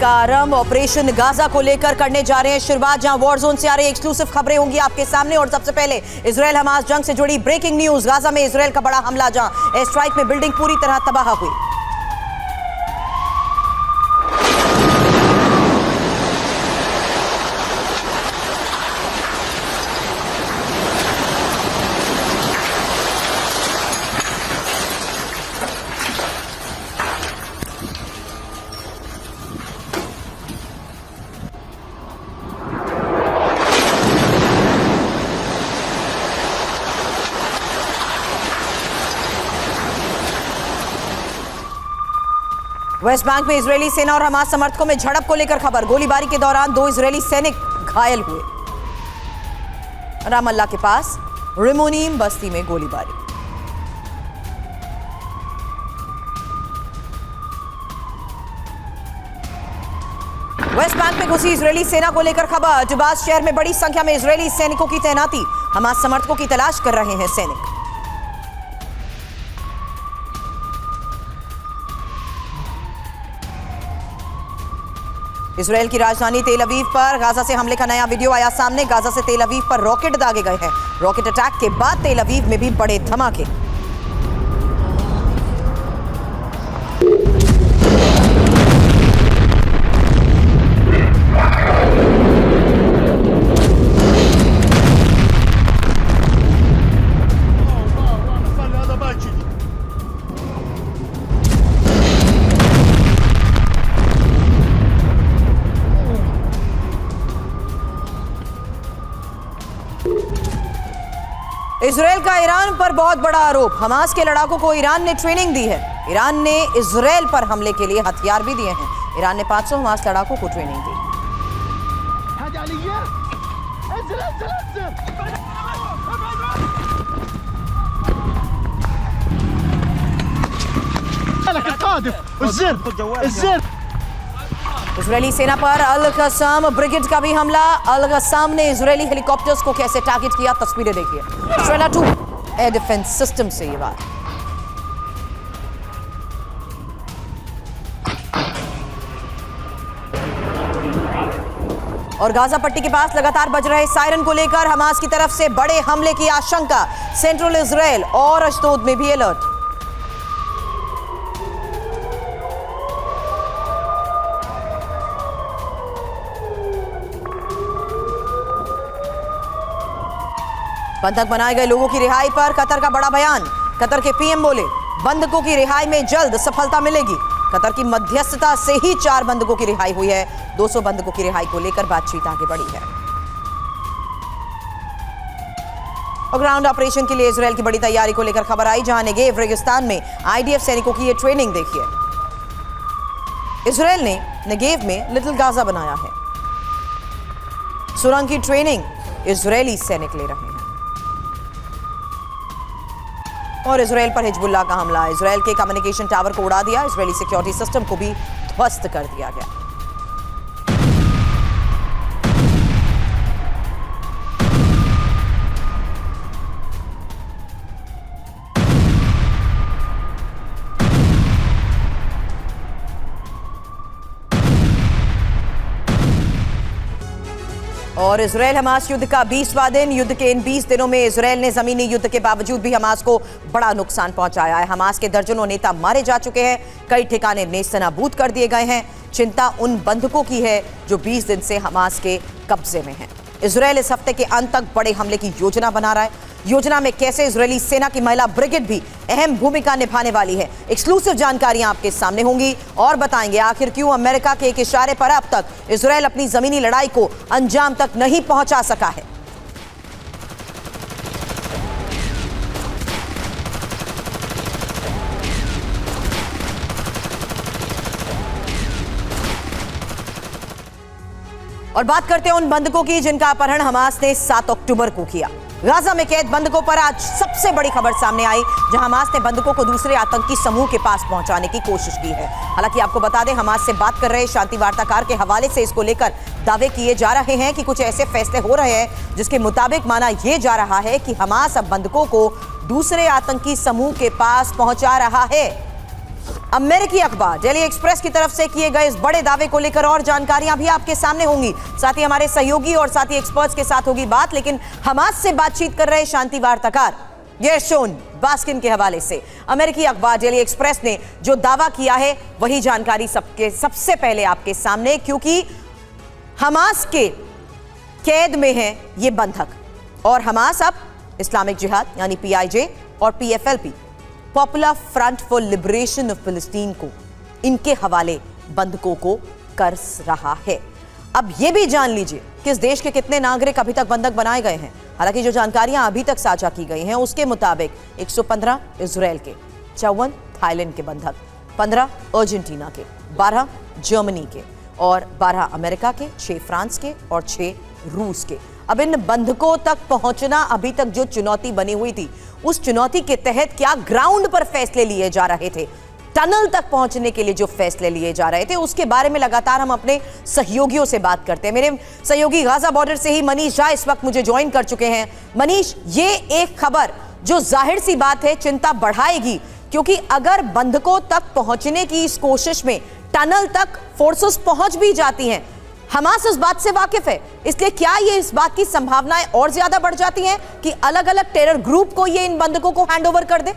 का आरंभ operation Gaza को लेकर करने जा रहे हैं शुरुआत, जहां वॉर जोन से आ रही एक्सक्लूसिव खबरें होंगी आपके सामने। और सबसे पहले इजराइल हमास जंग से जुड़ी ब्रेकिंग न्यूज। गाजा में इजराइल का बड़ा हमला, जहां एयर स्ट्राइक में बिल्डिंग पूरी तरह तबाह हुई। वेस्ट बैंक में इजरायली सेना और हमास समर्थकों में झड़प को लेकर खबर। गोलीबारी के दौरान 2 इजरायली सैनिक घायल हुए। रामल्ला के पास रिमोनीम बस्ती में गोलीबारी। वेस्ट बैंक में घुसी इजरायली सेना को लेकर खबर। जुबास शहर में बड़ी संख्या में इजरायली सैनिकों की तैनाती। हमास समर्थकों की तलाश कर रहे हैं सैनिक। इजरायल की राजधानी तेल अवीव पर गाजा से हमले का नया वीडियो आया सामने। गाजा से तेल अवीव पर रॉकेट दागे गए हैं। रॉकेट अटैक के बाद तेल अवीव में भी बड़े धमाके। इजरायल का ईरान पर बहुत बड़ा आरोप। हमास के लड़ाकों को ईरान ने ट्रेनिंग दी है। ईरान ने इजरायल पर हमले के लिए हथियार भी दिए हैं। ईरान ने 500 हमास लड़ाकों को ट्रेनिंग दी। इजरायली सेना पर अल कसाम ब्रिगेड का भी हमला। अल कसाम ने इजरायली हेलीकॉप्टर्स को कैसे टारगेट किया, तस्वीरें देखिए। स्ट्रेला 2 एयर डिफेंस सिस्टम से ये बात। और गाजा पट्टी के पास लगातार बज रहे सायरन को लेकर हमास की तरफ से बड़े हमले की आशंका। सेंट्रल इजरायल और अशदोद में भी अलर्ट। बंधक बनाए गए लोगों की रिहाई पर कतर का बड़ा बयान। कतर के पीएम बोले, बंधकों की रिहाई में जल्द सफलता मिलेगी। कतर की मध्यस्थता से ही 4 बंधकों की रिहाई हुई है। 200 बंधकों की रिहाई को लेकर बातचीत आगे बढ़ी है। और ग्राउंड ऑपरेशन के लिए इजरायल की बड़ी तैयारी को लेकर खबर आई, जहां नेगेव रेगिस्तान में आईडीएफ सैनिकों की ये ट्रेनिंग देखिए। इजरायल ने नेगेव में लिटिल गाजा बनाया है। सुरंग की ट्रेनिंग इजरायली सैनिक ले रहे हैं। और इजरायल पर हिजबुल्लाह का हमला। इजरायल के कम्युनिकेशन टावर को उड़ा दिया। इजरायली सिक्योरिटी सिस्टम को भी ध्वस्त कर दिया गया। और इजरायल हमास युद्ध का 20वां दिन। युद्ध के इन 20 दिनों में इजरायल ने जमीनी युद्ध के बावजूद भी हमास को बड़ा नुकसान पहुंचाया है। हमास के दर्जनों नेता मारे जा चुके हैं। कई ठिकाने नेस्तनाबूद कर दिए गए हैं। चिंता उन बंधकों की है जो 20 दिन से हमास के कब्जे में हैं। इजरायल इस हफ्ते के अंत तक बड़े हमले की योजना बना रहा है। योजना में कैसे इजरायली सेना की महिला ब्रिगेड भी अहम भूमिका निभाने वाली है। एक्सक्लूसिव जानकारियां आपके सामने होंगी और बताएंगे आखिर क्यों अमेरिका के एक इशारे पर अब तक इजरायल अपनी जमीनी लड़ाई को अंजाम तक नहीं पहुंचा सका है। और बात करते हैं उन बंधकों की जिनका अपहरण हमास ने 7 अक्टूबर को किया। गाजा में कैद बंधकों पर आज सबसे बड़ी खबर सामने आई, जहां हमास ने बंधकों को दूसरे आतंकी समूह के पास पहुंचाने की कोशिश की है। हालांकि आपको बता दें, हमास से बात कर रहे शांति वार्ताकार के हवाले से इसको लेकर दावे किए जा रहे हैं कि कुछ ऐसे फैसले हो रहे हैं जिसके मुताबिक माना यह जा रहा है कि हमास अब बंधकों को दूसरे आतंकी समूह के पास पहुंचा रहा है। अमेरिकी अखबार डेली एक्सप्रेस की तरफ से किए गए इस बड़े दावे को लेकर और जानकारियां भी आपके सामने होंगी। साथ ही हमारे सहयोगी और साथी एक्सपर्ट्स के साथ होगी बात। लेकिन हमास से बातचीत कर रहे शांति वार्ताकार गेरशोन बास्किन के हवाले से अमेरिकी अखबार डेली एक्सप्रेस ने जो दावा किया है वही जानकारी सबसे पहले आपके सामने, क्योंकि हमास के कैद में है ये बंधक और हमास अब इस्लामिक जिहाद यानी PIJ और PFLP popular front for liberation of फिलिस्तीन को इनके हवाले बंधकों को कर रहा है। अब यह भी जान लीजिए किस देश के कितने नागरिक अभी तक बंधक बनाए गए हैं। हालांकि जो जानकारियां अभी तक साझा की गई हैं उसके मुताबिक 115 इजराइल के, 54 थाईलैंड के बंधक, 15 अर्जेंटीना के, 12 जर्मनी के और 12 अमेरिका के, 6 फ्रांस के और 6 रूस के। अब इन बंधकों तक पहुंचना अभी तक जो चुनौती बनी हुई थी, उस चुनौती के तहत क्या ग्राउंड पर फैसले लिए जा रहे थे, टनल तक पहुंचने के लिए जो फैसले लिए जा रहे थे, उसके बारे में लगातार हम अपने सहयोगियों से बात करते हैं। मेरे सहयोगी गाजा बॉर्डर से ही मनीष झा इस वक्त मुझे ज्वाइन कर चुके हैं। मनीष, ये एक खबर जो जाहिर सी बात है चिंता बढ़ाएगी, क्योंकि अगर बंधकों तक पहुंचने की इस कोशिश में टनल तक फोर्सेस पहुंच भी जाती हैं, हमास इस बात से वाकिफ है, इसलिए क्या ये इस बात की संभावनाएं और ज्यादा बढ़ जाती हैं कि अलग अलग टेरर ग्रुप को ये इन बंधकों को हैंडओवर कर दे?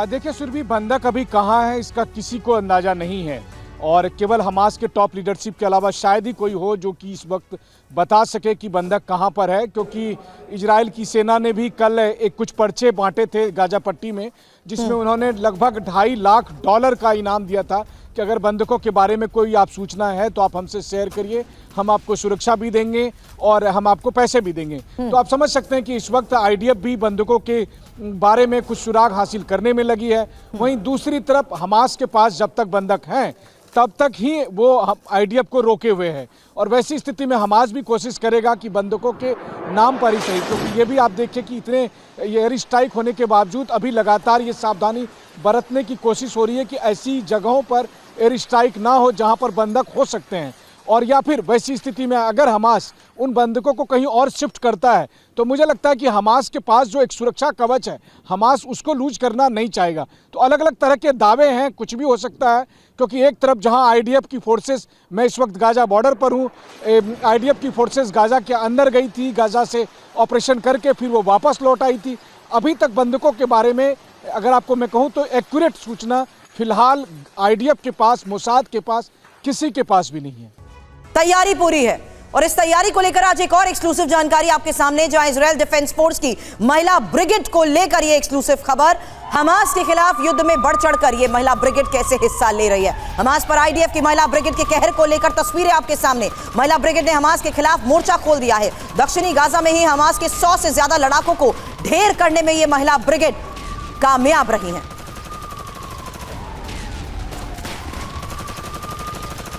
देखिए सुरभि, बंधक अभी कहाँ है इसका किसी को अंदाजा नहीं है और केवल हमास के टॉप लीडरशिप के अलावा शायद ही कोई हो जो कि इस वक्त बता सके कि बंधक कहाँ पर है, क्योंकि इजराइल की सेना ने भी कल एक कुछ पर्चे बांटे थे गाजा पट्टी में, जिसमें उन्होंने लगभग $2.5 लाख का इनाम दिया था कि अगर बंधकों के बारे में कोई आप सूचना है तो आप हमसे शेयर करिए, हम आपको सुरक्षा भी देंगे और हम आपको पैसे भी देंगे। तो आप समझ सकते हैं कि इस वक्त IDF भी बंधकों के बारे में कुछ सुराग हासिल करने में लगी है। वहीं दूसरी तरफ हमास के पास जब तक बंधक हैं तब तक ही वो IDF को रोके हुए है और वैसी स्थिति में हमास भी कोशिश करेगा कि बंधकों के नाम पर ही सही, क्योंकि ये भी आप देखिए कि इतने एयर स्ट्राइक होने के बावजूद अभी लगातार ये सावधानी बरतने की कोशिश हो रही है कि ऐसी जगहों पर एयर स्ट्राइक ना हो जहां पर बंधक हो सकते हैं। और या फिर वैसी स्थिति में अगर हमास उन बंधकों को कहीं और शिफ्ट करता है तो मुझे लगता है कि हमास के पास जो एक सुरक्षा कवच है, हमास उसको लूज करना नहीं चाहेगा। तो अलग अलग तरह के दावे हैं, कुछ भी हो सकता है, क्योंकि एक तरफ जहां IDF की फोर्सेस, मैं इस वक्त गाजा बॉर्डर पर हूं, IDF की फोर्सेस गाजा के अंदर गई थी, गाजा से ऑपरेशन करके फिर वो वापस लौट आई थी। अभी तक बंधकों के बारे में अगर आपको मैं कहूँ तो एक्यूरेट सूचना फिलहाल IDF के पास, मोसाद के पास, किसी के पास भी नहीं है। तैयारी पूरी है और इस तैयारी को लेकर आज एक और एक्सक्लूसिव जानकारी आपके सामने, जहां इजराइल डिफेंस फोर्स की महिला ब्रिगेड को लेकर ये एक्सक्लूसिव खबर, हमास के खिलाफ युद्ध में बढ़ चढ़कर ये महिला ब्रिगेड कैसे हिस्सा ले रही है। हमास पर IDF की महिला ब्रिगेड के कहर को लेकर तस्वीरें आपके सामने। महिला ब्रिगेड ने हमास के खिलाफ मोर्चा खोल दिया है। दक्षिणी गाजा में ही हमास के 100 से ज्यादा लड़ाकों को ढेर करने में ये महिला ब्रिगेड कामयाब रही है।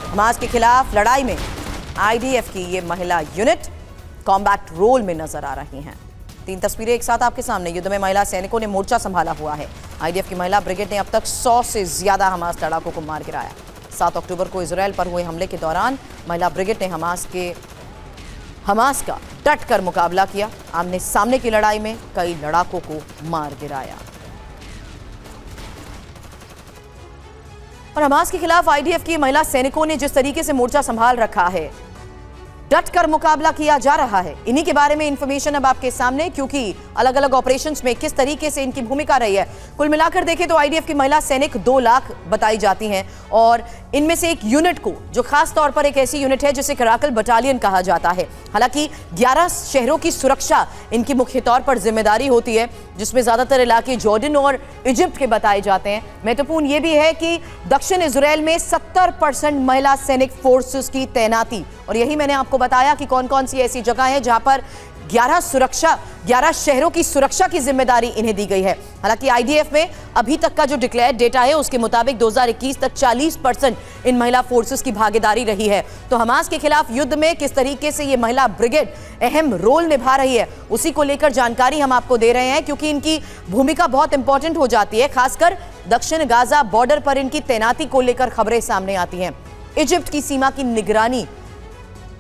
हमास के खिलाफ लड़ाई में IDF की ये महिला यूनिट कॉम्बैट रोल में नजर आ रही हैं। 3 तस्वीरें एक साथ आपके सामने। युद्ध में महिला सैनिकों ने मोर्चा संभाला हुआ है। IDF की महिला ब्रिगेड ने अब तक 100 से ज्यादा हमास लड़ाकों को मार गिराया। 7 अक्टूबर को इजराइल पर हुए हमले के दौरान महिला ब्रिगेड ने हमास का डट कर मुकाबला किया। आमने सामने की लड़ाई में कई लड़ाकों को मार गिराया। और हमास के खिलाफ IDF की महिला सैनिकों ने जिस तरीके से मोर्चा संभाल रखा है, डट कर मुकाबला किया जा रहा है, इन्हीं के बारे में इंफॉर्मेशन अब आपके सामने, क्योंकि अलग अलग ऑपरेशंस में किस तरीके से इनकी भूमिका रही है। कुल मिलाकर देखें तो IDF की महिला सैनिक 2 लाख बताई जाती हैं और इनमें से एक यूनिट को, जो खास तौर पर एक ऐसी यूनिट है जिसे कराकल बटालियन कहा जाता है। हालांकि 11 शहरों की सुरक्षा इनकी मुख्य तौर पर जिम्मेदारी होती है, जिसमें ज्यादातर इलाके जॉर्डन और इजिप्ट के बताए जाते हैं। महत्वपूर्ण यह भी है कि दक्षिण इजराइल में 70% महिला सैनिक फोर्सेस की तैनाती, और यही मैंने आपको बताया कि कौन कौन सी ऐसी जगह है जहां पर 11 शहरों की सुरक्षा की जिम्मेदारी इन्हें दी गई है। हालांकि IDF में अभी तक का जो डिक्लेयर्ड डेटा है उसके मुताबिक 2021 तक 40% इन महिला फोर्सेस की भागीदारी रही है। तो हमास के खिलाफ युद्ध में किस तरीके से ये महिला ब्रिगेड अहम रोल निभा रही है, उसी को लेकर जानकारी हम आपको दे रहे हैं, क्योंकि इनकी भूमिका बहुत इंपॉर्टेंट हो जाती है। खासकर दक्षिण गाजा बॉर्डर पर इनकी तैनाती को लेकर खबरें सामने आती हैं। इजिप्ट की सीमा की निगरानी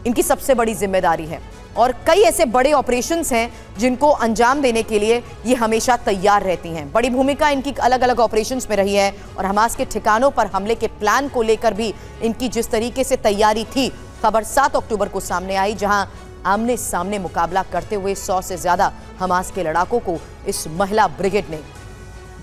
इनकी सबसे बड़ी जिम्मेदारी है और कई ऐसे बड़े ऑपरेशंस हैं जिनको अंजाम देने के लिए ये हमेशा तैयार रहती हैं। बड़ी भूमिका इनकी अलग अलग ऑपरेशंस में रही है और हमास के ठिकानों पर हमले के प्लान को लेकर भी इनकी जिस तरीके से तैयारी थी, खबर 7 अक्टूबर को सामने आई, जहां आमने सामने मुकाबला करते हुए 100 से ज्यादा हमास के लड़ाकों को इस महिला ब्रिगेड ने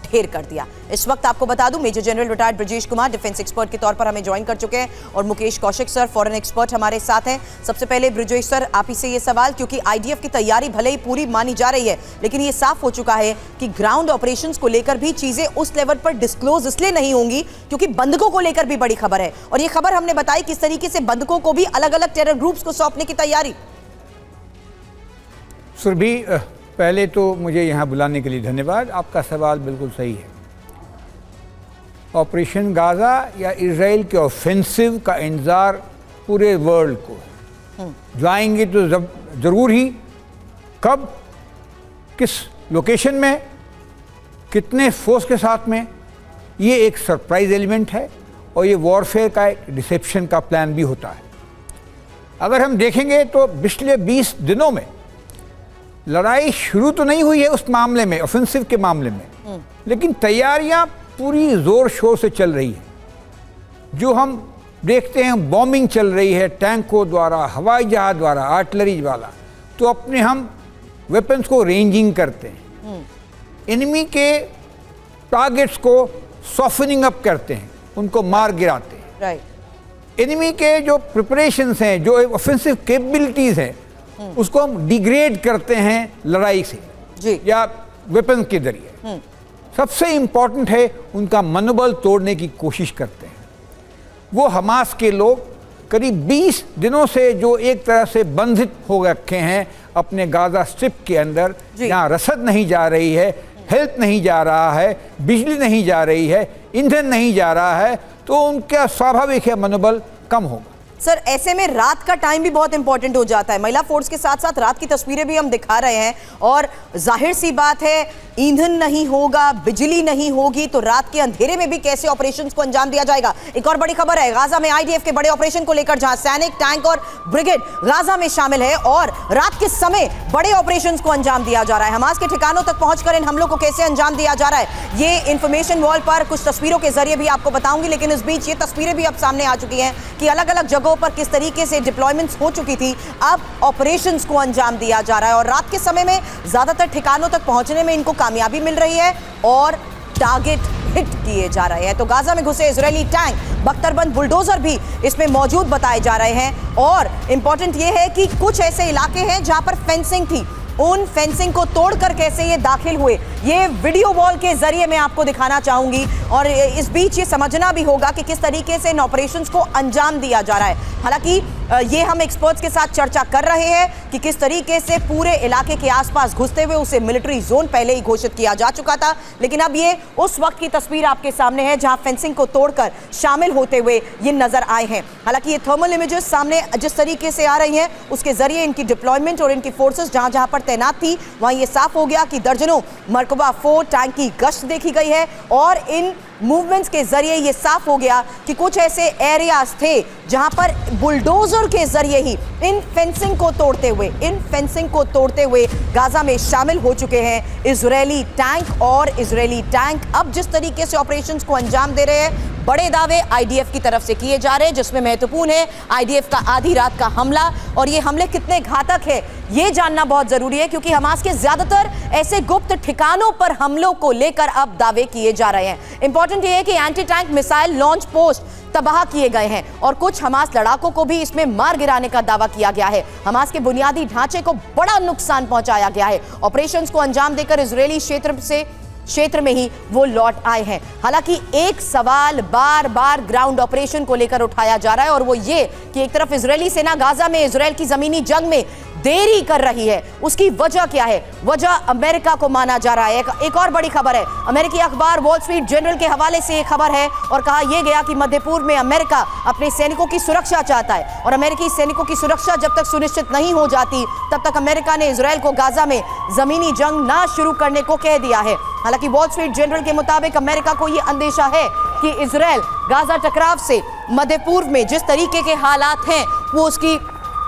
ढेर कर दिया। इस वक्त आपको बता दूं, major general retired Brajesh Kumar defence expert के तौर पर हमें ज्वाइन कर चुके हैं और Mukesh Kaushik sir foreign expert हमारे साथ हैं। सबसे पहले ब्रजेश सर, आप ही से ये सवाल, क्योंकि आईडीएफ की तैयारी भले ही पूरी मानी जा रही है, लेकिन ये साफ हो चुका है कि ग्राउंड ऑपरेशंस को लेकर भी चीजें उस लेवल पर डिस्क्लोज इसलिए नहीं होंगी क्योंकि बंधकों को लेकर भी बड़ी खबर है, और ये खबर हमने बताई किस तरीके से बंधकों को भी अलग अलग टेरर ग्रुप्स को सौंपने की तैयारी। सुरभि, पहले तो मुझे यहाँ बुलाने के लिए धन्यवाद। आपका सवाल बिल्कुल सही है। ऑपरेशन गाज़ा या इजराइल के ऑफेंसिव का इंतज़ार पूरे वर्ल्ड को है। जो आएंगे तो ज़रूर ही, कब, किस लोकेशन में, कितने फोर्स के साथ में, ये एक सरप्राइज एलिमेंट है और ये वॉरफेयर का एक डिसेप्शन का प्लान भी होता है। अगर हम देखेंगे तो पिछले 20 दिनों में लड़ाई शुरू तो नहीं हुई है उस मामले में, ऑफेंसिव के मामले में, लेकिन तैयारियां पूरी जोर शोर से चल रही है। जो हम देखते हैं बॉम्बिंग चल रही है टैंकों द्वारा, हवाई जहाज द्वारा, आर्टिलरी वाला, तो अपने हम वेपन्स को रेंजिंग करते हैं, एनिमी के टारगेट्स को सॉफ्टनिंग अप करते हैं, उनको मार गिराते हैं। राइट। एनिमी के जो प्रिपरेशंस हैं, जो ऑफेंसिव कैपेबिलिटीज हैं, उसको हम डिग्रेड करते हैं लड़ाई से जी, या वेपन के जरिए। सबसे इंपॉर्टेंट है उनका मनोबल तोड़ने की कोशिश करते हैं। वो हमास के लोग करीब 20 दिनों से जो एक तरह से बंधित हो रखे हैं अपने गाजा स्ट्रिप के अंदर, जहाँ रसद नहीं जा रही है, हेल्थ नहीं जा रहा है, बिजली नहीं जा रही है, ईंधन नहीं जा रहा है, तो उनका स्वाभाविक है मनोबल कम होगा। सर ऐसे में रात का टाइम भी बहुत इंपॉर्टेंट हो जाता है। महिला फोर्स के साथ साथ रात की तस्वीरें भी हम दिखा रहे हैं, और जाहिर सी बात है ईंधन नहीं होगा, बिजली नहीं होगी, तो रात के अंधेरे में भी कैसे ऑपरेशंस को अंजाम दिया जाएगा। एक और बड़ी खबर है गाजा में आईडीएफ के बड़े ऑपरेशन को लेकर, जहां सैनिक, टैंक और ब्रिगेड गाजा में शामिल है और रात के समय बड़े ऑपरेशंस को अंजाम दिया जा रहा है। हमास के ठिकानों तक पहुंचकर इन हमलों को कैसे अंजाम दिया जा रहा है, ये इंफॉर्मेशन वॉल पर कुछ तस्वीरों के जरिए भी आपको बताऊंगी, लेकिन इस बीच ये तस्वीरें भी अब सामने आ चुकी हैं कि अलग अलग जगहों पर किस तरीके से डिप्लॉयमेंट्स हो चुकी थी, अब ऑपरेशंस को अंजाम दिया जा रहा है और रात के समय में ज्यादातर ठिकानों तक पहुंचने में इनको कामयाबी मिल रही है और टारगेट हिट किए जा रहे हैं। तो गाजा में घुसे इजरायली टैंक, बख्तरबंद बुलडोजर भी इसमें मौजूद बताए जा रहे हैं, और इंपॉर्टेंट यह है कि कुछ ऐसे इलाके हैं जहां पर फेंसिंग थी, उन फेंसिंग को तोड़कर कैसे ये दाखिल हुए, ये वीडियो वॉल के जरिए मैं आपको दिखाना चाहूंगी, और इस बीच ये समझना भी होगा कि किस तरीके से इन ऑपरेशंस को अंजाम दिया जा रहा है। हालांकि ये हम एक्सपर्ट्स के साथ चर्चा कर रहे हैं कि किस तरीके से पूरे इलाके के आसपास घुसते हुए उसे मिलिट्री जोन पहले ही घोषित किया जा चुका था, लेकिन अब ये उस वक्त की तस्वीर आपके सामने है जहां फेंसिंग को तोड़कर शामिल होते हुए ये नजर आए हैं। हालांकि ये थर्मल इमेजेस सामने जिस तरीके से आ रही हैं उसके जरिए इनकी डिप्लॉयमेंट और इनकी फोर्सेस जहां जहां पर तैनात थी वहां ये साफ हो गया कि दर्जनों मरकबा फोर्ट टैंक की गश्त देखी गई है, और इन मूवमेंट्स के जरिए ये साफ हो गया कि कुछ ऐसे एरियाज थे जहां पर बुलडोजर के जरिए ही इन फेंसिंग को तोड़ते हुए गाजा में शामिल हो चुके हैं इजरायली टैंक, और इजरायली टैंक अब जिस तरीके से ऑपरेशंस को अंजाम दे रहे हैं, बड़े दावे आईडीएफ की तरफ से किए जा रहे हैं, जिसमें महत्वपूर्ण है आईडीएफ का आधी रात का हमला, और ये हमले कितने घातक है ये जानना बहुत जरूरी है, क्योंकि हमास के ज्यादातर ऐसे गुप्त ठिकानों पर हमलों को लेकर अब दावे किए जा रहे हैं। इंपॉर्टेंट ये है कि anti tank missile launch post तबाह किए गए हैं और कुछ हमास लड़ाकों को भी इसमें मार गिराने का दावा किया गया है। हमास के बुनियादी ढांचे को बड़ा नुकसान पहुंचाया गया है। ऑपरेशंस को अंजाम देकर इजरायली क्षेत्र में ही वो लौट आए हैं। हालांकि एक सवाल बार बार ग्राउंड ऑपरेशन को लेकर उठाया जा रहा है, और वो ये कि एक तरफ इजरायली सेना गाजा में इजरायल की जमीनी जंग में देरी कर रही है, उसकी वजह क्या है? वजह अमेरिका को माना जा रहा है। एक और बड़ी खबर है, अमेरिकी अखबार वॉल स्ट्रीट जर्नल के हवाले से एक खबर है और कहा यह गया कि मध्य पूर्व में अमेरिका अपने सैनिकों की सुरक्षा चाहता है, और अमेरिकी सैनिकों की सुरक्षा जब तक सुनिश्चित नहीं हो जाती तब तक अमेरिका ने इजरायल को गाजा में जमीनी जंग ना शुरू करने को कह दिया है। हालांकि वॉल स्ट्रीट जर्नल के मुताबिक अमेरिका को यह अंदेशा है कि इजरायल गाजा टकराव से मध्य पूर्व में जिस तरीके के हालात हैं वो उसकी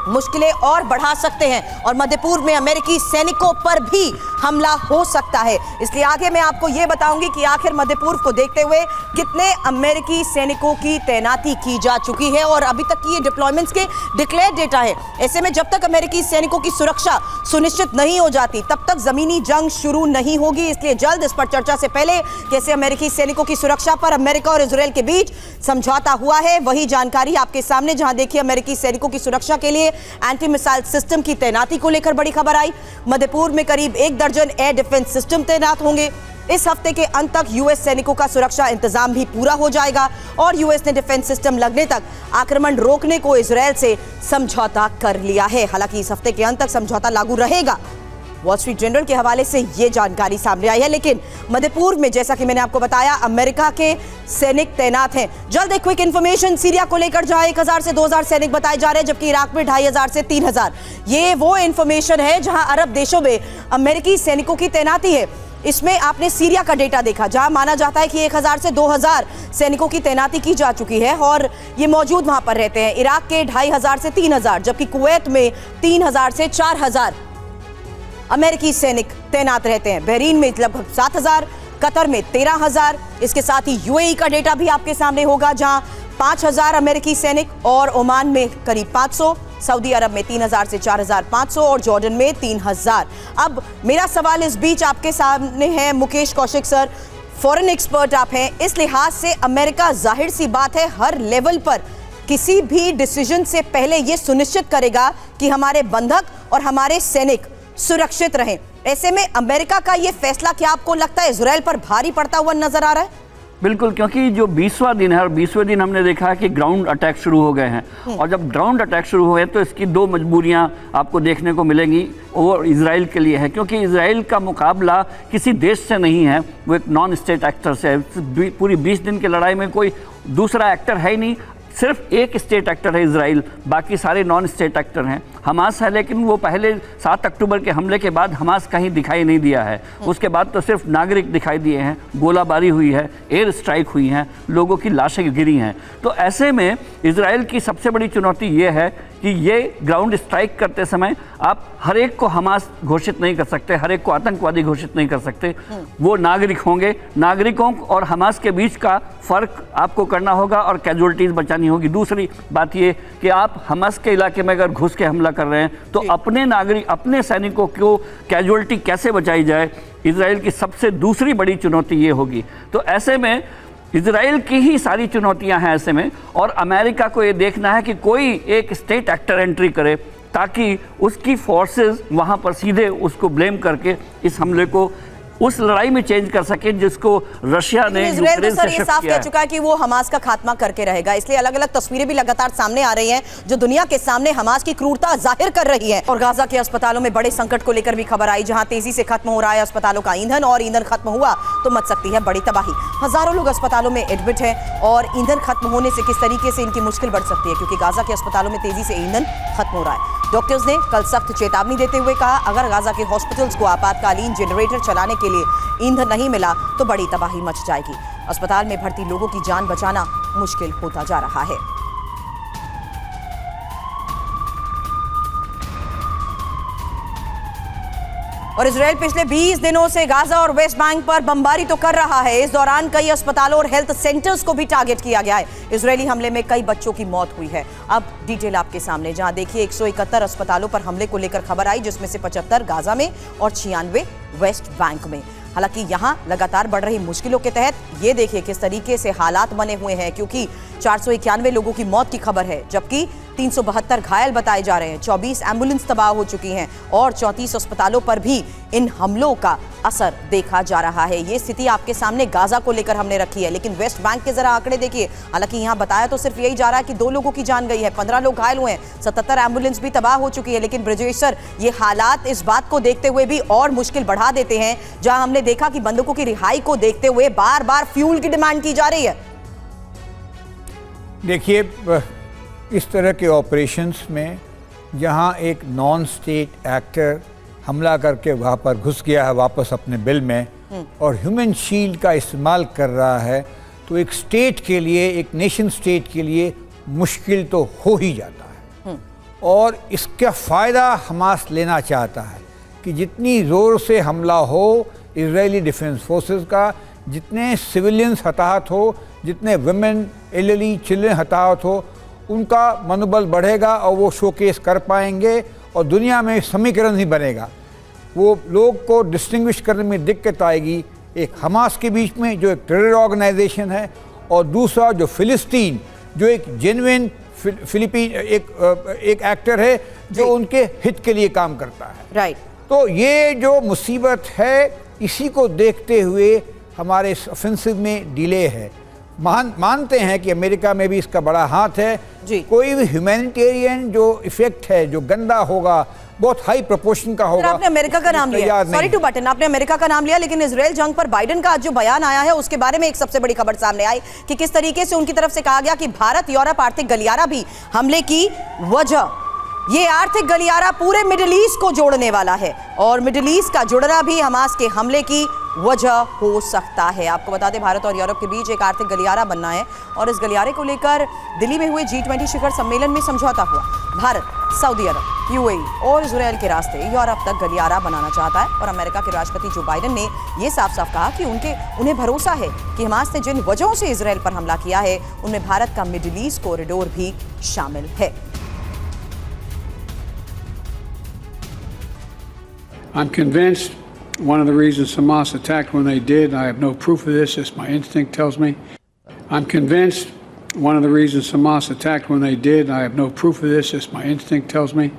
मुश्किलें और बढ़ा सकते हैं और मध्य पूर्व में अमेरिकी सैनिकों पर भी हमला हो सकता है। इसलिए आगे मैं आपको यह बताऊंगी कि आखिर मध्य पूर्व को देखते हुए कितने अमेरिकी सैनिकों की तैनाती की जा चुकी है और अभी तक की ये डिप्लॉयमेंट्स के डिक्लेयर डेटा है। ऐसे में जब तक अमेरिकी सैनिकों की सुरक्षा सुनिश्चित नहीं हो जाती तब तक जमीनी जंग शुरू नहीं होगी। इसलिए जल्द इस पर चर्चा से पहले कैसे अमेरिकी सैनिकों की सुरक्षा पर अमेरिका और इजरायल के बीच समझौता हुआ है वही जानकारी आपके सामने, जहां देखिए अमेरिकी सैनिकों की सुरक्षा के लिए एंटी मिसाइल सिस्टम की तैनाती को लेकर बड़ी खबर आई। मध्य पूर्व में करीब 1 दर्जन एयर डिफेंस सिस्टम तैनात होंगे। इस हफ्ते के अंत तक यूएस सैनिकों का सुरक्षा इंतजाम भी पूरा हो जाएगा और यूएस ने डिफेंस सिस्टम लगने तक आक्रमण रोकने को इजरायल से समझौता कर लिया है। हालांकि इस हफ्ते के अंत तक समझौता लागू रहेगा। वॉल स्ट्रीट जनरल के हवाले से यह जानकारी सामने आई है। लेकिन मध्य पूर्व में जैसा कि मैंने आपको बताया अमेरिका के सैनिक तैनात हैं। जल्द एक क्विक इंफॉर्मेशन सीरिया को लेकर जहां 1000 से 2000 सैनिक बताए जा रहे हैं, जबकि इराक में 2500 से 3000। ये वो इंफॉर्मेशन है जहां अरब देशों में अमेरिकी सैनिकों की तैनाती है। इसमें आपने सीरिया का डेटा देखा जहां माना जाता है कि 1000 से 2000 सैनिकों की तैनाती की जा चुकी है और ये मौजूद वहां पर रहते हैं। इराक के 2500 से 3000, जबकि कुवैत में 3000 से 4000 अमेरिकी सैनिक तैनात रहते हैं। बहरीन में लगभग 7000, कतर में 13000। इसके साथ ही यूएई का डेटा भी आपके सामने होगा जहां 5000 अमेरिकी सैनिक और ओमान में करीब 500, सऊदी अरब में 3000 से 4500 और जॉर्डन में 3000। अब मेरा सवाल इस बीच आपके सामने है, Mukesh Kaushik sir, foreign expert आप हैं, इस लिहाज से अमेरिका जाहिर सी बात है हर लेवल पर किसी भी डिसीजन से पहले यह सुनिश्चित करेगा कि हमारे बंधक और हमारे सैनिक सुरक्षित रहें। ऐसे में अमेरिका का यह फैसला क्या आपको लगता है इजरायल पर भारी पड़ता हुआ नजर आ रहा है? बिल्कुल, क्योंकि जो 20वां दिन है और 20वें दिन हमने देखा है कि ग्राउंड अटैक शुरू हो गए हैं और जब ग्राउंड अटैक शुरू हुए तो इसकी 2 मजबूरियां आपको देखने को मिलेंगी। वो इजराइल के लिए है क्योंकि इजराइल का मुकाबला किसी देश से नहीं है, वो एक नॉन स्टेट एक्टर से है। पूरी 20 दिन की लड़ाई में कोई दूसरा एक्टर है ही नहीं, सिर्फ एक स्टेट एक्टर है इजराइल, बाकी सारे नॉन स्टेट एक्टर हैं। हमास है, लेकिन वो पहले 7 अक्टूबर के हमले के बाद हमास कहीं दिखाई नहीं दिया है। उसके बाद तो सिर्फ नागरिक दिखाई दिए हैं, गोलाबारी हुई है, एयर स्ट्राइक हुई हैं, लोगों की लाशें गिरी हैं। तो ऐसे में इजराइल की सबसे बड़ी चुनौती ये है कि ये ग्राउंड स्ट्राइक करते समय आप हर एक को हमास घोषित नहीं कर सकते, हर एक को आतंकवादी घोषित नहीं कर सकते। वो नागरिक होंगे, नागरिकों और हमास के बीच का फ़र्क आपको करना होगा और कैजुअलिटीज़ बचानी होगी। दूसरी बात ये कि आप हमास के इलाके में अगर घुस के हमला कर रहे हैं तो अपने नागरिक, अपने सैनिकों को कैजुअलिटी कैसे बचाई जाए, इजराइल की सबसे दूसरी बड़ी चुनौती ये होगी। तो ऐसे में इजराइल की ही सारी चुनौतियां हैं ऐसे में, और अमेरिका को ये देखना है कि कोई एक स्टेट एक्टर एंट्री करे ताकि उसकी फोर्सेस वहां पर सीधे उसको ब्लेम करके इस हमले को उस लड़ाई में चेंज कर सके जिसको रशिया ने इजराइल तो सर ये साफ कह चुका है कि वो हमास का खात्मा करके रहेगा। इसलिए अलग अलग तस्वीरें भी लगातार सामने आ रही हैं जो दुनिया के सामने हमास की क्रूरता जाहिर कर रही है। और गाजा के अस्पतालों में बड़े संकट को लेकर भी खबर आई, जहां तेजी से खत्म हो रहा है अस्पतालों का ईंधन और ईंधन खत्म हुआ तो मच सकती है बड़ी तबाही। हजारों लोग अस्पतालों में एडमिट हैं और ईंधन खत्म होने से किस तरीके से इनकी मुश्किल बढ़ सकती है, क्योंकि गाजा के अस्पतालों में तेजी से ईंधन खत्म हो रहा है। डॉक्टर्स ने कल सख्त चेतावनी देते हुए कहा अगर गाजा के हॉस्पिटल्स को आपातकालीन जनरेटर चलाने के लिए ईंधन नहीं मिला तो बड़ी तबाही मच जाएगी। अस्पताल में भर्ती लोगों की जान बचाना मुश्किल होता जा रहा है। और इजराइल पिछले 20 दिनों से गाजा और वेस्ट बैंक पर बमबारी तो कर रहा है। इस दौरान कई अस्पतालों और हेल्थ सेंटर्स को भी टारगेट किया गया है। इजरायली हमले में कई बच्चों की मौत हुई है। अब डिटेल आपके सामने, जहां देखिए 171 अस्पतालों पर हमले को लेकर खबर आई, जिसमें से 75 गाजा में और 96 वेस्ट बैंक में। हालांकि यहां लगातार बढ़ रही मुश्किलों के तहत ये देखिए किस तरीके से हालात बने हुए हैं, क्योंकि 491 लोगों की मौत की खबर है, जबकि 372 घायल बताए जा रहे हैं। 24 एम्बुलेंस तबाह हो चुकी हैं और 34 अस्पतालों पर भी इन हमलों का असर देखा जा रहा है। ये स्थिति आपके सामने गाजा को लेकर हमने रखी है, लेकिन वेस्ट बैंक के जरा आंकड़े देखिए। हालांकि यहां बताया तो सिर्फ यही जा रहा है कि 2 लोगों की जान गई है, 15 लोग घायल हुए हैं, 77 एम्बुलेंस भी तबाह हो चुकी है। लेकिन ब्रिजेश सर, ये हालात इस बात को देखते हुए भी और मुश्किल बढ़ा देते हैं, जहां हमने देखा कि बंदूकों की रिहाई को देखते हुए बार बार फ्यूल की डिमांड की जा रही है। देखिए, इस तरह के ऑपरेशंस में जहां एक नॉन स्टेट एक्टर हमला करके वहाँ पर घुस गया है वापस अपने बिल में और ह्यूमन शील्ड का इस्तेमाल कर रहा है, तो एक स्टेट के लिए, एक नेशन स्टेट के लिए मुश्किल तो हो ही जाता है। और इसका फ़ायदा हमास लेना चाहता है कि जितनी ज़ोर से हमला हो इजरायली डिफेंस फोर्सेस का, जितने सिविलियंस हताहत हो, जितने वुमेन एल्डरली चिल्ड्रन हताहत हो, उनका मनोबल बढ़ेगा और वो शोकेस कर पाएंगे और दुनिया में समीकरण ही बनेगा। वो लोग को डिस्टिंग्विश करने में दिक्कत आएगी, एक हमास के बीच में जो एक टेरर ऑर्गेनाइजेशन है और दूसरा जो फ़िलिस्तीन जो एक जेन्युइन फिलिपीन एक एक्टर है जो उनके हित के लिए काम करता है। राइट। तो ये जो मुसीबत है इसी को देखते हुए हमारे इस ऑफेंसिव में डिले है। मानते हैं कि अमेरिका में भी इसका बड़ा हाथ है जी। कोई भी ह्यूमैनिटेरियन जो इफेक्ट है जो गंदा होगा बहुत हाई प्रोपोर्शन का होगा। आपने अमेरिका का नाम लिया, सॉरी टू बटन, आपने अमेरिका का नाम लिया, लेकिन इजराइल जंग पर बाइडेन का आज जो बयान आया है उसके बारे में एक सबसे बड़ी खबर सामने आई कि किस तरीके से उनकी तरफ से कहा गया कि भारत यूरोप आर्थिक गलियारा भी हमले की वजह, ये आर्थिक गलियारा पूरे मिडिल ईस्ट को जोड़ने वाला है और मिडिल ईस्ट का जुड़ना भी हमास के हमले की वजह हो सकता है। आपको बता दें भारत और यूरोप के बीच एक आर्थिक गलियारा बनना है और इस गलियारे को लेकर दिल्ली में हुए G20 शिखर सम्मेलन में समझौता हुआ। भारत, सऊदी अरब, UAE और इजराइल के रास्ते यूरोप तक गलियारा बनाना चाहता है और अमेरिका के राष्ट्रपति जो बाइडेन ने यह साफ साफ कहा कि उन्हें भरोसा है कि हमास ने जिन वजहों से इजराइल पर हमला किया है उनमें भारत का मिडिल ईस्ट कॉरिडोर भी शामिल है। I'm convinced one of the reasons Hamas attacked when they did, I have no proof of this, just my instinct tells me. I'm convinced one of the reasons Hamas attacked when they did, I have no proof of this, just my instinct tells me.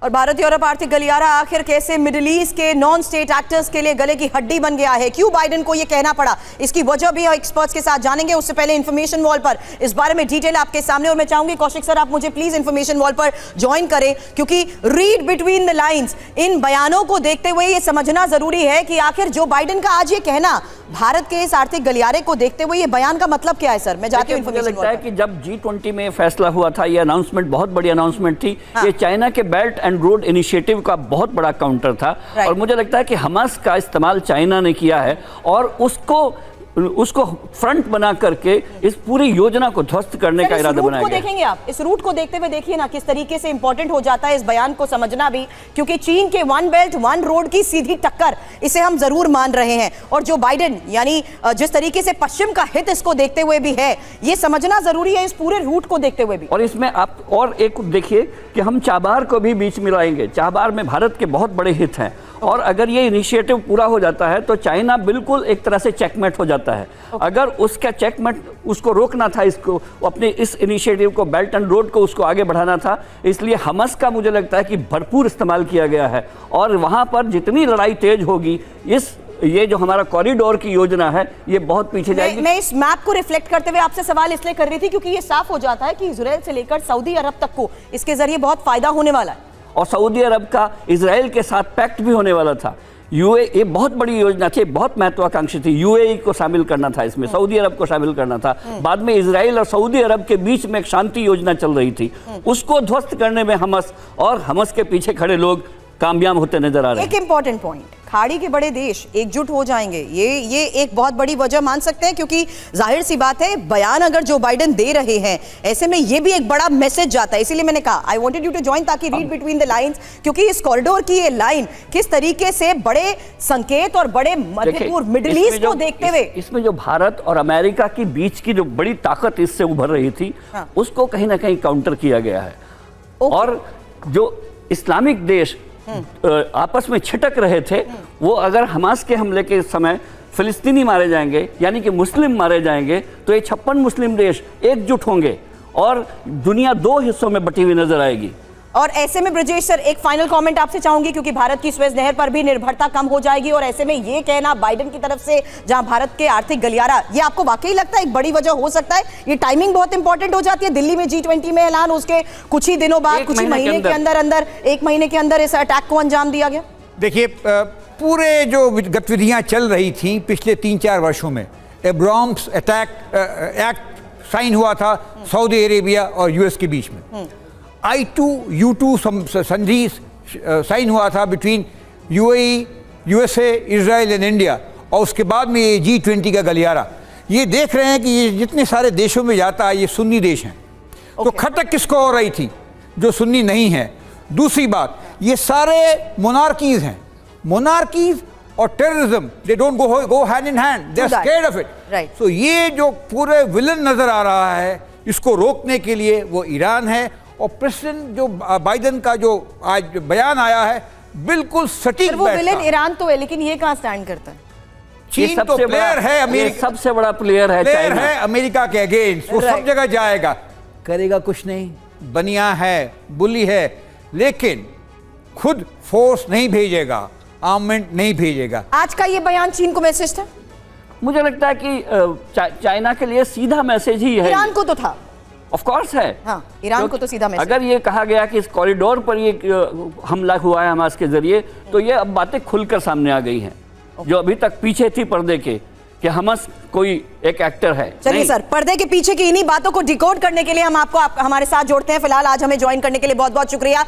और Bharat Europe आर्थिक गलियारा आखिर कैसे middle east के non state actors के लिए गले की हड्डी बन गया है, क्यों बाइडेन को यह कहना पड़ा, इसकी वजह भी एक्सपर्ट्स के साथ जानेंगे। उससे पहले इंफॉर्मेशन वॉल पर इस बारे में डिटेल आपके सामने, और मैं चाहूंगी कौशिक सर आप मुझे प्लीज इंफॉर्मेशन वॉल पर ज्वाइन करें, क्योंकि रीड बिटवीन द लाइंस, इन बयानों को देखते हुए यह समझना जरूरी है कि आखिर जो बाइडेन का आज ये कहना भारत के इस आर्थिक गलियारे को देखते हुए ये बयान का मतलब क्या है। सर मैं जाती हूं मुझे लगता है कि जब G20 में फैसला हुआ था, ये अनाउंसमेंट बहुत बड़ी अनाउंसमेंट थी। हाँ। ये चाइना के बेल्ट एंड रोड इनिशिएटिव का बहुत बड़ा काउंटर था और मुझे लगता है कि हमास का इस्तेमाल चाइना ने किया है और उसको फ्रंट बना करके इस पूरी योजना को ध्वस्त करने का इरादा बनाया गया। देखेंगे आप इस रूट को देखते हुए देखिए ना किस तरीके से इंपॉर्टेंट हो जाता है इस बयान को समझना भी, क्योंकि चीन के वन बेल्ट वन रोड की सीधी टक्कर इसे हम जरूर मान रहे हैं और जो बाइडेन यानी जिस तरीके से पश्चिम का हित इसको देखते हुए भी है, ये समझना जरूरी है इस पूरे रूट को देखते हुए भी। और इसमें आप और एक देखिए कि हम चाबार को भी बीच में लाएंगे। चाबार में भारत के बहुत बड़े हित हैं और अगर ये इनिशिएटिव पूरा हो जाता है तो चाइना बिल्कुल एक तरह से चेकमेट हो जाता है। अगर उसका चेकमेट उसको रोकना था, इसको अपने इस इनिशिएटिव को बेल्ट एंड रोड को उसको आगे बढ़ाना था, इसलिए हमास का मुझे लगता है कि भरपूर इस्तेमाल किया गया है और वहां पर जितनी लड़ाई तेज होगी ये जो हमारा कॉरिडोर की योजना है ये बहुत पीछे जाएगी। मैं इस मैप को रिफ्लेक्ट करते हुए आपसे सवाल इसलिए कर रही थी क्योंकि ये साफ हो जाता है कि इजराइल से लेकर सऊदी अरब तक को इसके जरिए बहुत फायदा होने वाला है और सऊदी अरब का इजराइल के साथ पैक्ट भी होने वाला था। ये बहुत बड़ी योजना थी, बहुत महत्वाकांक्षी थी। UAE को शामिल करना था इसमें, सऊदी अरब को शामिल करना था। बाद में इजराइल और सऊदी अरब के बीच में एक शांति योजना चल रही थी, उसको ध्वस्त करने में हमास के पीछे खड़े लोग कामयाब होते नजर आ रहे हैं। एक इंपॉर्टेंट पॉइंट, खाड़ी के बड़े देश एकजुट हो जाएंगे, ये एक बहुत बड़ी वजह मान सकते हैं, क्योंकि जाहिर सी बात है बयान अगर जो बाइडेन दे रहे हैं ऐसे में ये भी एक बड़ा मैसेज जाता है। इसीलिए मैंने कहा I wanted you to join ताकि रीड बिटवीन द लाइंस, क्योंकि इस कॉरिडोर की ये लाइन किस तरीके से बड़े संकेत और बड़े मध्यपूर्व मिडिल ईस्ट को देखते हुए इसमें जो भारत और अमेरिका के बीच की जो बड़ी ताकत इससे उभर रही थी, हाँ। उसको कहीं ना कहीं काउंटर किया गया है। और जो इस्लामिक देश आपस में छिटक रहे थे, वो अगर हमास के हमले के समय फिलिस्तीनी मारे जाएंगे यानी कि मुस्लिम मारे जाएंगे तो ये 56 मुस्लिम देश एकजुट होंगे और दुनिया दो हिस्सों में बटी हुई नजर आएगी। और ऐसे में ब्रजेश सर एक फाइनल कमेंट आपसे चाहूंगी, क्योंकि भारत की स्वेज नहर पर भी निर्भरता कम हो जाएगी और ऐसे में ये कहना बाइडेन की तरफ से जहां भारत के आर्थिक गलियारा, ये आपको वाकई लगता है एक बड़ी वजह हो सकता है? ये टाइमिंग बहुत इंपॉर्टेंट हो जाती है, दिल्ली में G20 में ऐलान, उसके कुछ ही दिनों बाद, कुछ ही महीने के अंदर एक महीने के अंदर इस अटैक को अंजाम दिया गया। देखिए पूरे जो गतिविधियां चल रही थी पिछले 3-4 वर्षों में, एब्राम्स एक्ट साइन हुआ था सऊदी अरेबिया और US के बीच में, I2U2 संधि साइन हुआ था between UAE, USA, Israel and India, और उसके बाद में ये G20 का गलियारा। ये देख रहे हैं कि ये जितने सारे देशों में जाता है ये सुन्नी देश हैं। तो खटक किसको हो रही थी? जो सुन्नी नहीं है। दूसरी बात, ये सारे मोनार्कीज हैं, मोनार्कीज और terrorism they don't go hand in hand, they are scared of it. Right. So ये जो पूरे विलन नजर आ रहा है, इसको रोकने के लिए वो ईरान है। और प्रेसिडेंट जो बाइडेन का जो आज बयान आया है बिल्कुल सटीक पर वो बैठता विलेन है। ईरान तो है, लेकिन ये कहाँ स्टैंड करता है? ये चीन तो प्लेयर है, ये अमेरिका सबसे बड़ा प्लेयर है प्लेयर चाइना। है अमेरिका के अगेंस्ट, वो सब Right. जगह जाएगा, करेगा कुछ नहीं, बनिया है, बुली है, लेकिन खुद फोर्स नहीं भेजेगा, आर्मेंट नहीं भेजेगा। आज का ये बयान चीन को मैसेज था? मुझे लगता है कि चाइना के लिए सीधा मैसेज ही है। ईरान को तो था, ऑफ कोर्स है। हाँ, ईरान को तो सीधा मैसेज। अगर ये कहा गया कि इस कॉरिडोर पर ये हमला हुआ है हमास के जरिए, तो ये अब बातें खुलकर सामने आ गई हैं, जो अभी तक पीछे थी पर्दे के, कि हमास कोई एक एक्टर है। चलिए नहीं। सर, पर्दे के पीछे की इन्हीं बातों को डिकोड करने के लिए हम आपको हमारे साथ जोड़ते हैं। फिलहाल आज हमें ज्वाइन करने के लिए बहुत बहुत शुक्रिया।